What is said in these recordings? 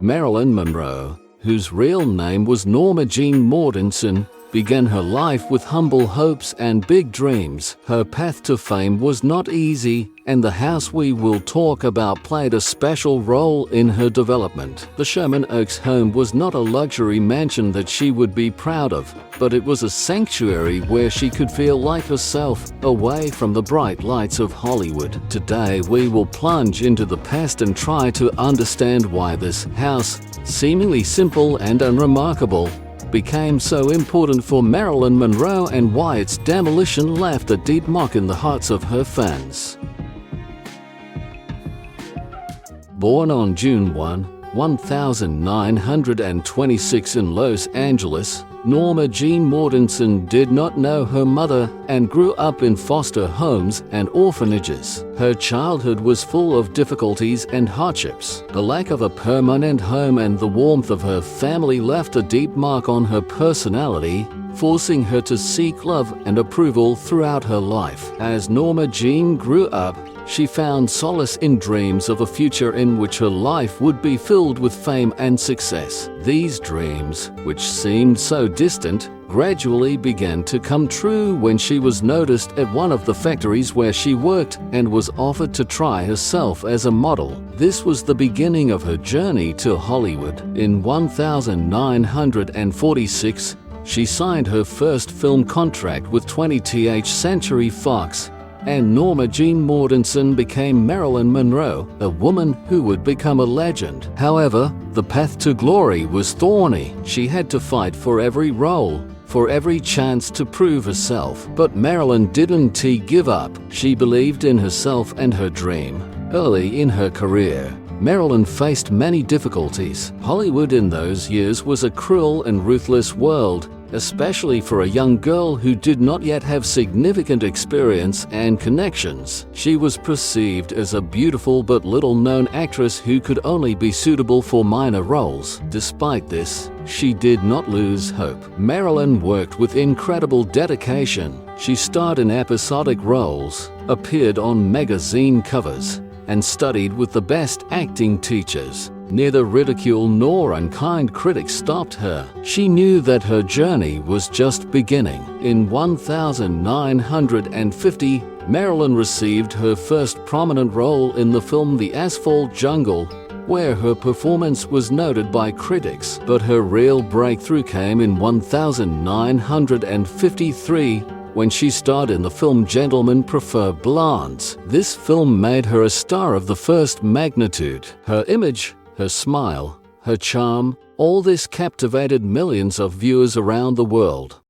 Marilyn Monroe, whose real name was Norma Jean Mortensen, began her life with humble hopes and big dreams. Her path to fame was not easy, and the house we will talk about played a special role in her development. The Sherman Oaks home was not a luxury mansion that she would be proud of, but it was a sanctuary where she could feel like herself, away from the bright lights of Hollywood. Today we will plunge into the past and try to understand why this house, seemingly simple and unremarkable, became so important for Marilyn Monroe and why its demolition left a deep mark in the hearts of her fans. Born on June 1, 1926 in Los Angeles, Norma Jean Mortensen did not know her mother and grew up in foster homes and orphanages. Her childhood was full of difficulties and hardships. The lack of a permanent home and the warmth of her family left a deep mark on her personality, forcing her to seek love and approval throughout her life. As Norma Jean grew up, she found solace in dreams of a future in which her life would be filled with fame and success. These dreams, which seemed so distant, gradually began to come true when she was noticed at one of the factories where she worked and was offered to try herself as a model. This was the beginning of her journey to Hollywood. In 1946, she signed her first film contract with 20th Century Fox, and Norma Jean Mortensen became Marilyn Monroe, a woman who would become a legend. However, the path to glory was thorny. She had to fight for every role, for every chance to prove herself. But Marilyn didn't give up. She believed in herself and her dream. Early in her career, Marilyn faced many difficulties. Hollywood in those years was a cruel and ruthless world, especially for a young girl who did not yet have significant experience and connections. She was perceived as a beautiful but little-known actress who could only be suitable for minor roles. Despite this, she did not lose hope. Marilyn worked with incredible dedication. She starred in episodic roles, appeared on magazine covers, and studied with the best acting teachers. Neither ridicule nor unkind critics stopped her. She knew that her journey was just beginning. In 1950, Marilyn received her first prominent role in the film The Asphalt Jungle, where her performance was noted by critics. But her real breakthrough came in 1953, when she starred in the film Gentlemen Prefer Blondes. This film made her a star of the first magnitude. Her image, her smile, her charm, all this captivated millions of viewers around the world.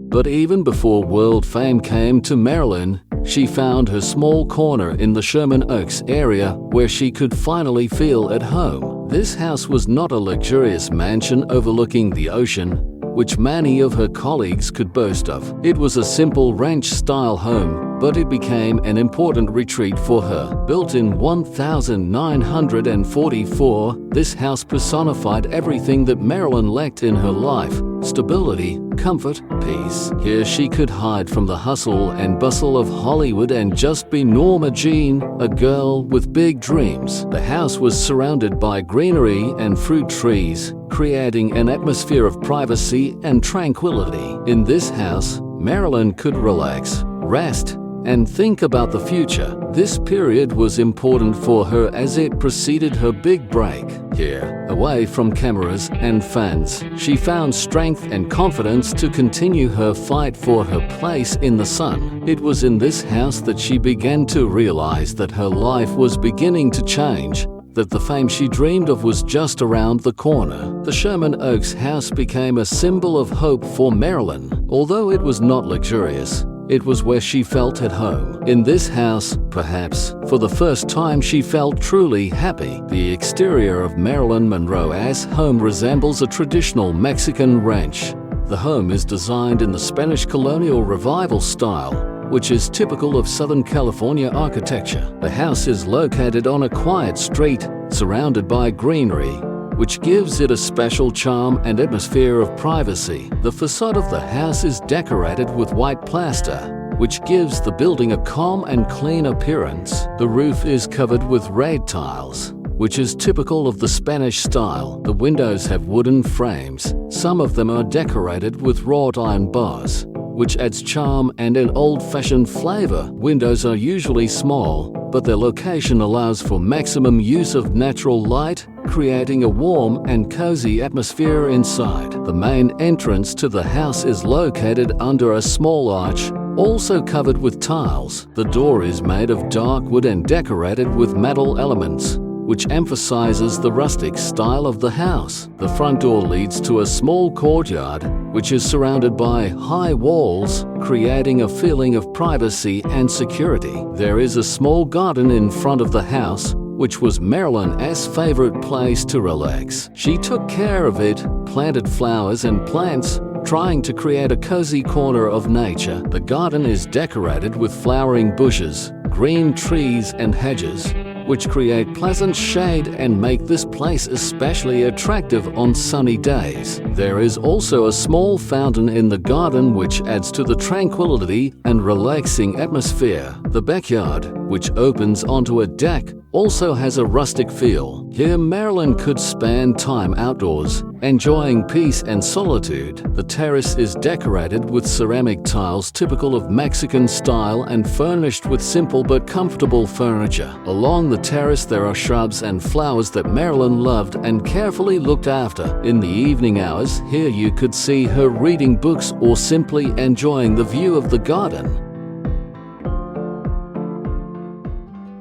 But even before world fame came to Marilyn, she found her small corner in the Sherman Oaks area where she could finally feel at home. This house was not a luxurious mansion overlooking the ocean, which many of her colleagues could boast of. It was a simple ranch-style home, but it became an important retreat for her. Built in 1944, this house personified everything that Marilyn lacked in her life: stability, comfort, peace. Here she could hide from the hustle and bustle of Hollywood and just be Norma Jean, a girl with big dreams. The house was surrounded by greenery and fruit trees, creating an atmosphere of privacy and tranquility. In this house, Marilyn could relax, rest, and think about the future. This period was important for her as it preceded her big break. Here, away from cameras and fans, she found strength and confidence to continue her fight for her place in the sun. It was in this house that she began to realize that her life was beginning to change, that the fame she dreamed of was just around the corner. The Sherman Oaks house became a symbol of hope for Marilyn. Although it was not luxurious, it was where she felt at home. In this house, perhaps, for the first time she felt truly happy. The exterior of Marilyn Monroe's home resembles a traditional Mexican ranch. The home is designed in the Spanish colonial revival style, which is typical of Southern California architecture. The house is located on a quiet street, surrounded by greenery, which gives it a special charm and atmosphere of privacy. The facade of the house is decorated with white plaster, which gives the building a calm and clean appearance. The roof is covered with red tiles, which is typical of the Spanish style. The windows have wooden frames. Some of them are decorated with wrought iron bars, which adds charm and an old-fashioned flavor. Windows are usually small, but their location allows for maximum use of natural light, creating a warm and cozy atmosphere inside. The main entrance to the house is located under a small arch, also covered with tiles. The door is made of dark wood and decorated with metal elements, which emphasizes the rustic style of the house. The front door leads to a small courtyard, which is surrounded by high walls, creating a feeling of privacy and security. There is a small garden in front of the house, which was Marilyn's favorite place to relax. She took care of it, planted flowers and plants, trying to create a cozy corner of nature. The garden is decorated with flowering bushes, green trees and hedges, which create pleasant shade and make this place especially attractive on sunny days. There is also a small fountain in the garden which adds to the tranquility and relaxing atmosphere. The backyard, which opens onto a deck, also has a rustic feel. Here Marilyn could spend time outdoors, enjoying peace and solitude. The terrace is decorated with ceramic tiles typical of Mexican style and furnished with simple but comfortable furniture. Along the terrace there are shrubs and flowers that Marilyn loved and carefully looked after. In the evening hours, here you could see her reading books or simply enjoying the view of the garden.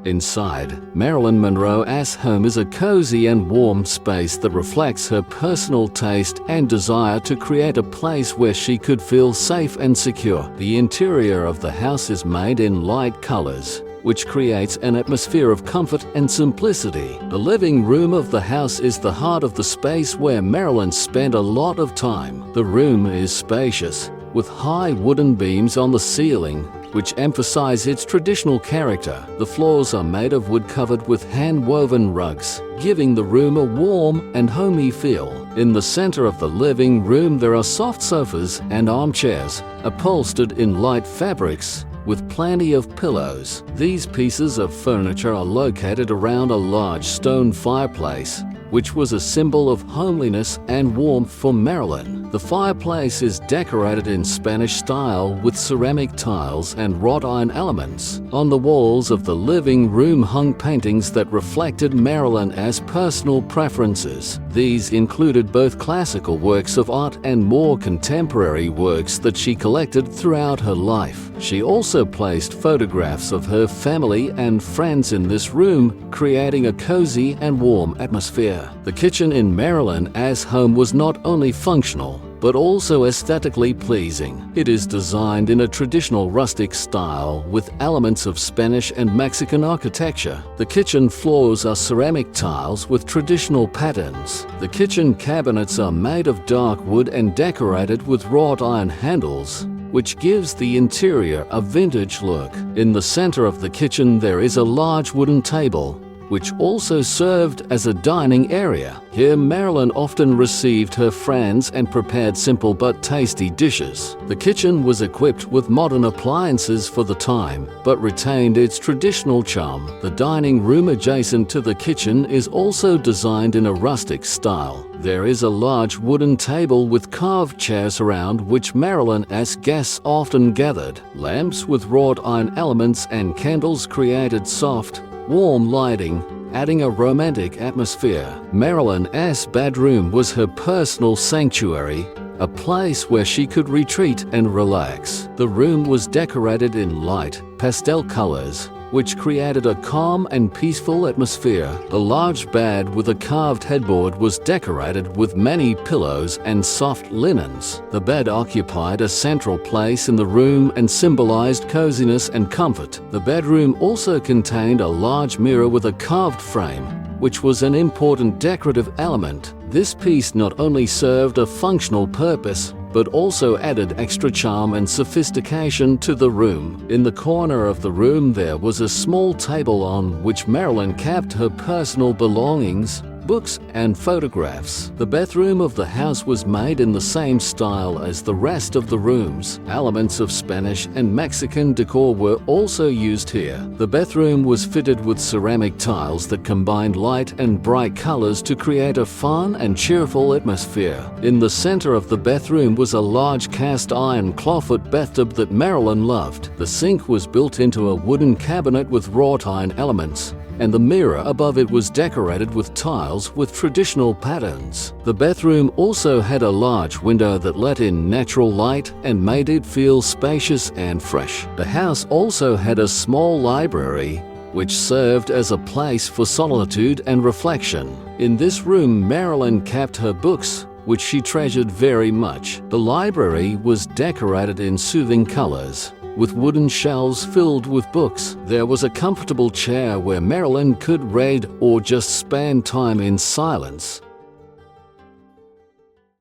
Inside, Marilyn Monroe's home is a cozy and warm space that reflects her personal taste and desire to create a place where she could feel safe and secure. The interior of the house is made in light colors, which creates an atmosphere of comfort and simplicity. The living room of the house is the heart of the space where Marilyn spent a lot of time. The room is spacious, with high wooden beams on the ceiling, which emphasize its traditional character. The floors are made of wood covered with hand-woven rugs, giving the room a warm and homey feel. In the center of the living room there are soft sofas and armchairs, upholstered in light fabrics, with plenty of pillows. These pieces of furniture are located around a large stone fireplace, which was a symbol of homeliness and warmth for Marilyn. The fireplace is decorated in Spanish style with ceramic tiles and wrought iron elements. On the walls of the living room hung paintings that reflected Marilyn's personal preferences. These included both classical works of art and more contemporary works that she collected throughout her life. She also placed photographs of her family and friends in this room, creating a cozy and warm atmosphere. The kitchen in Marilyn's home was not only functional, but also aesthetically pleasing. It is designed in a traditional rustic style with elements of Spanish and Mexican architecture. The kitchen floors are ceramic tiles with traditional patterns. The kitchen cabinets are made of dark wood and decorated with wrought iron handles, which gives the interior a vintage look. In the center of the kitchen there is a large wooden table, which also served as a dining area. Here Marilyn often received her friends and prepared simple but tasty dishes. The kitchen was equipped with modern appliances for the time, but retained its traditional charm. The dining room adjacent to the kitchen is also designed in a rustic style. There is a large wooden table with carved chairs around which Marilyn's guests often gathered. Lamps with wrought iron elements and candles created soft, warm lighting, adding a romantic atmosphere. Marilyn's bedroom was her personal sanctuary, a place where she could retreat and relax. The room was decorated in light, pastel colors, which created a calm and peaceful atmosphere. The large bed with a carved headboard was decorated with many pillows and soft linens. The bed occupied a central place in the room and symbolized coziness and comfort. The bedroom also contained a large mirror with a carved frame, which was an important decorative element. This piece not only served a functional purpose, but also added extra charm and sophistication to the room. In the corner of the room there was a small table on which Marilyn kept her personal belongings, books, and photographs. The bathroom of the house was made in the same style as the rest of the rooms. Elements of Spanish and Mexican decor were also used here. The bathroom was fitted with ceramic tiles that combined light and bright colors to create a fun and cheerful atmosphere. In the center of the bathroom was a large cast iron clawfoot bathtub that Marilyn loved. The sink was built into a wooden cabinet with wrought iron elements, and the mirror above it was decorated with tiles with traditional patterns. The bathroom also had a large window that let in natural light and made it feel spacious and fresh. The house also had a small library, which served as a place for solitude and reflection. In this room, Marilyn kept her books, which she treasured very much. The library was decorated in soothing colors, with wooden shelves filled with books. There was a comfortable chair where Marilyn could read or just spend time in silence.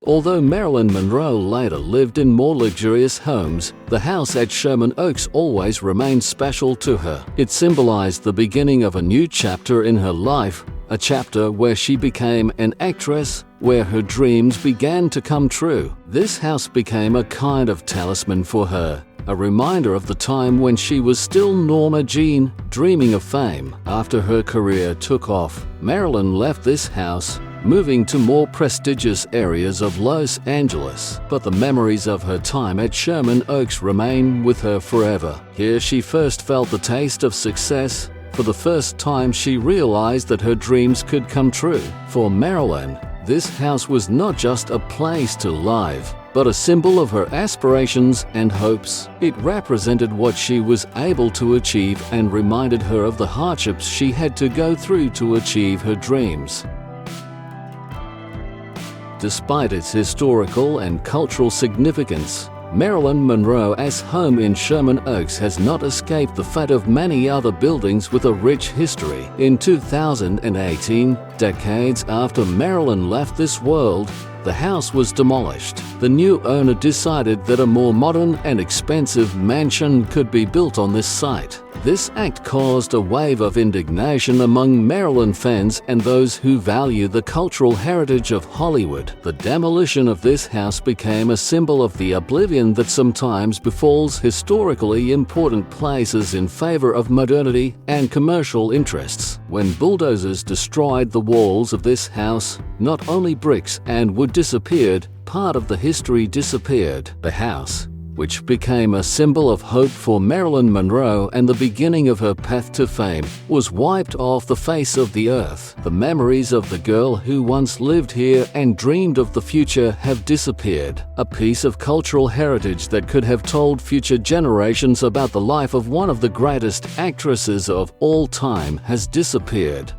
Although Marilyn Monroe later lived in more luxurious homes, the house at Sherman Oaks always remained special to her. It symbolized the beginning of a new chapter in her life, a chapter where she became an actress, where her dreams began to come true. This house became a kind of talisman for her, a reminder of the time when she was still Norma Jean, dreaming of fame. After her career took off, Marilyn left this house, moving to more prestigious areas of Los Angeles. But the memories of her time at Sherman Oaks remain with her forever. Here she first felt the taste of success. For the first time, she realized that her dreams could come true. For Marilyn, this house was not just a place to live, but a symbol of her aspirations and hopes. It represented what she was able to achieve and reminded her of the hardships she had to go through to achieve her dreams. Despite its historical and cultural significance, Marilyn Monroe's home in Sherman Oaks has not escaped the fate of many other buildings with a rich history. In 2018, decades after Marilyn left this world, the house was demolished. The new owner decided that a more modern and expensive mansion could be built on this site. This act caused a wave of indignation among Marilyn fans and those who value the cultural heritage of Hollywood. The demolition of this house became a symbol of the oblivion that sometimes befalls historically important places in favor of modernity and commercial interests. When bulldozers destroyed the walls of this house, not only bricks and wood disappeared, part of the history disappeared. The house, which became a symbol of hope for Marilyn Monroe and the beginning of her path to fame, was wiped off the face of the earth. The memories of the girl who once lived here and dreamed of the future have disappeared. A piece of cultural heritage that could have told future generations about the life of one of the greatest actresses of all time has disappeared.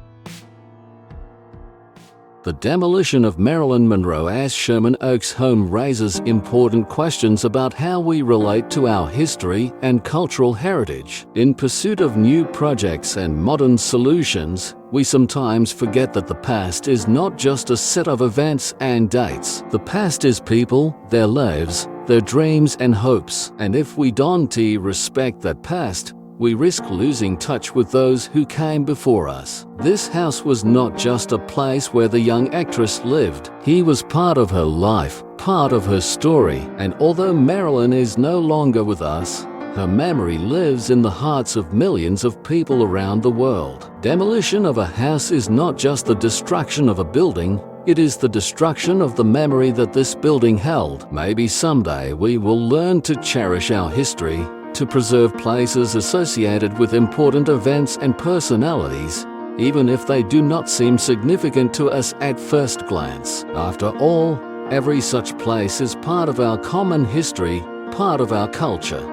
The demolition of Marilyn Monroe's Sherman Oaks home raises important questions about how we relate to our history and cultural heritage. In pursuit of new projects and modern solutions, we sometimes forget that the past is not just a set of events and dates. The past is people, their lives, their dreams and hopes. And if we don't respect that past, we risk losing touch with those who came before us. This house was not just a place where the young actress lived. He was part of her life, part of her story. And although Marilyn is no longer with us, her memory lives in the hearts of millions of people around the world. Demolition of a house is not just the destruction of a building, it is the destruction of the memory that this building held. Maybe someday we will learn to cherish our history, to preserve places associated with important events and personalities, even if they do not seem significant to us at first glance. After all, every such place is part of our common history, part of our culture.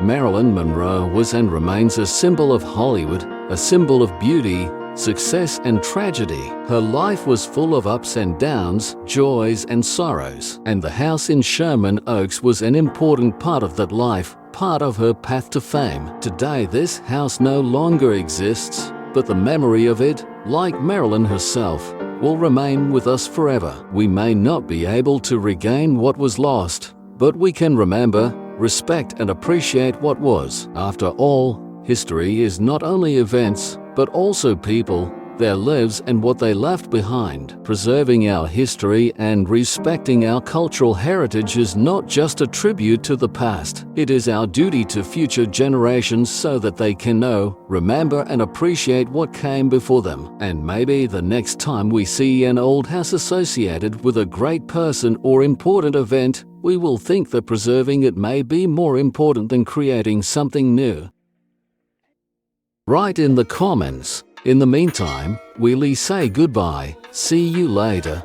Marilyn Monroe was and remains a symbol of Hollywood, a symbol of beauty, success and tragedy. Her life was full of ups and downs, joys and sorrows, and the house in Sherman Oaks was an important part of that life, part of her path to fame. Today, this house no longer exists, but the memory of it, like Marilyn herself, will remain with us forever. We may not be able to regain what was lost, but we can remember, respect and appreciate what was. After all, History is not only events, but also people, their lives and what they left behind. Preserving our history and respecting our cultural heritage is not just a tribute to the past. It is our duty to future generations so that they can know, remember and appreciate what came before them. And maybe the next time we see an old house associated with a great person or important event, we will think that preserving it may be more important than creating something new. Write in the comments. In the meantime, we'll say goodbye. See you later.